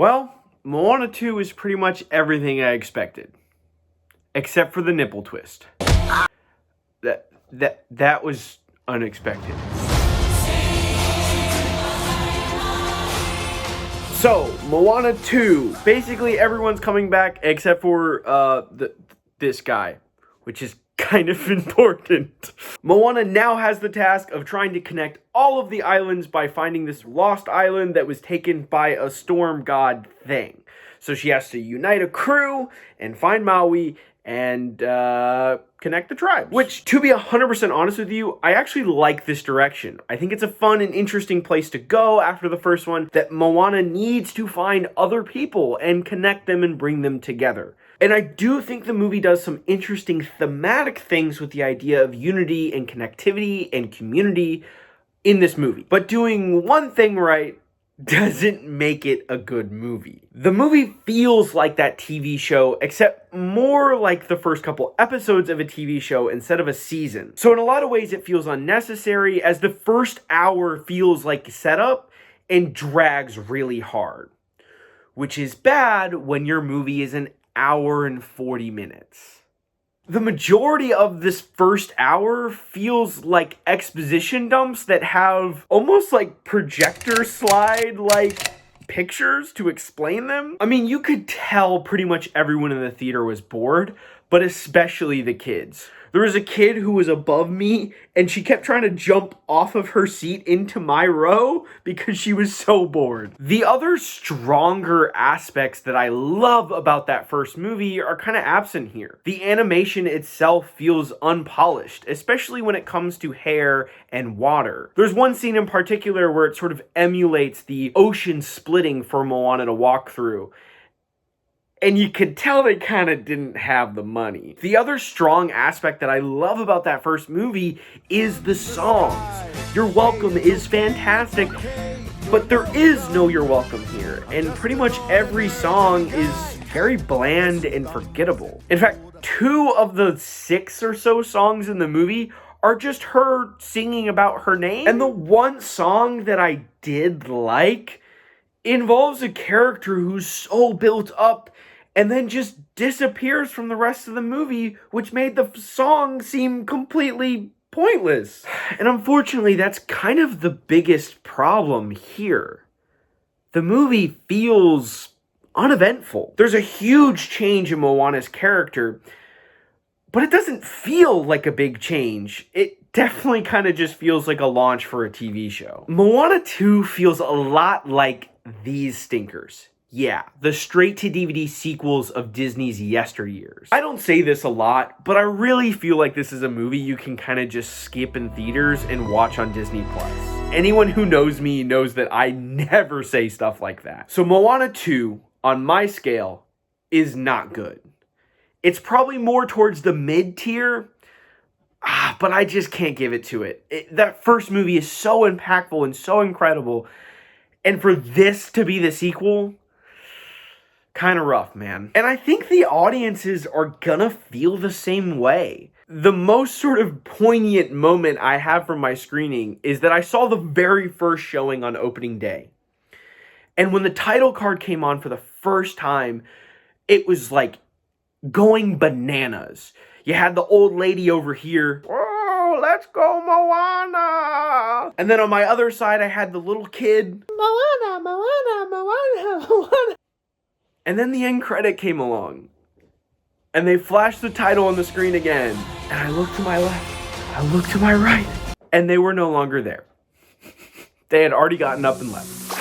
Well, Moana 2 is pretty much everything I expected. Except for the nipple twist. That was unexpected. So, Moana 2. Basically, everyone's coming back except for this guy, which is kind of important. Moana now has the task of trying to connect all of the islands by finding this lost island that was taken by a storm god thing. So she has to unite a crew and find Maui and connect the tribes. Which, to be 100% honest with you, I actually like this direction. I think it's a fun and interesting place to go after the first one, that Moana needs to find other people and connect them and bring them together. And I do think the movie does some interesting thematic things with the idea of unity and connectivity and community in this movie. But doing one thing right doesn't make it a good movie. The movie feels like that TV show, except more like the first couple episodes of a TV show instead of a season. So in a lot of ways it feels unnecessary, as the first hour feels like setup and drags really hard. Which is bad when your movie is an hour and 40 minutes. The majority of this first hour feels like exposition dumps that have almost like projector slide like pictures to explain them. I mean, you could tell pretty much everyone in the theater was bored, but especially the kids. There was a kid who was above me, and she kept trying to jump off of her seat into my row because she was so bored. The other stronger aspects that I love about that first movie are kind of absent here. The animation itself feels unpolished, especially when it comes to hair and water. There's one scene in particular where it sort of emulates the ocean splitting for Moana to walk through. And you could tell they kind of didn't have the money. The other strong aspect that I love about that first movie is the songs. You're Welcome is fantastic, but there is no You're Welcome here. And pretty much every song is very bland and forgettable. In fact, 2 of the 6 or so songs in the movie are just her singing about her name. And the one song that I did like involves a character who's so built up and then just disappears from the rest of the movie, which made the song seem completely pointless. And unfortunately, that's kind of the biggest problem here. The movie feels uneventful. There's a huge change in Moana's character, but it doesn't feel like a big change. It definitely kind of just feels like a launch for a TV show. Moana 2 feels a lot like these stinkers. Yeah, the straight-to-DVD sequels of Disney's yesteryears. I don't say this a lot, but I really feel like this is a movie you can kind of just skip in theaters and watch on Disney+. Anyone who knows me knows that I never say stuff like that. So Moana 2, on my scale, is not good. It's probably more towards the mid-tier, but I just can't give it to it. That first movie is so impactful and so incredible, and for this to be the sequel, kind of rough, man. And I think the audiences are gonna feel the same way. The most sort of poignant moment I have from my screening is that I saw the very first showing on opening day. And when the title card came on for the first time, it was like going bananas. You had the old lady over here, "Oh, let's go Moana!" And then on my other side, I had the little kid, "Moana, Moana, Moana, Moana." And then the end credit came along. And they flashed the title on the screen again. And I looked to my left. I looked to my right. And they were no longer there. They had already gotten up and left.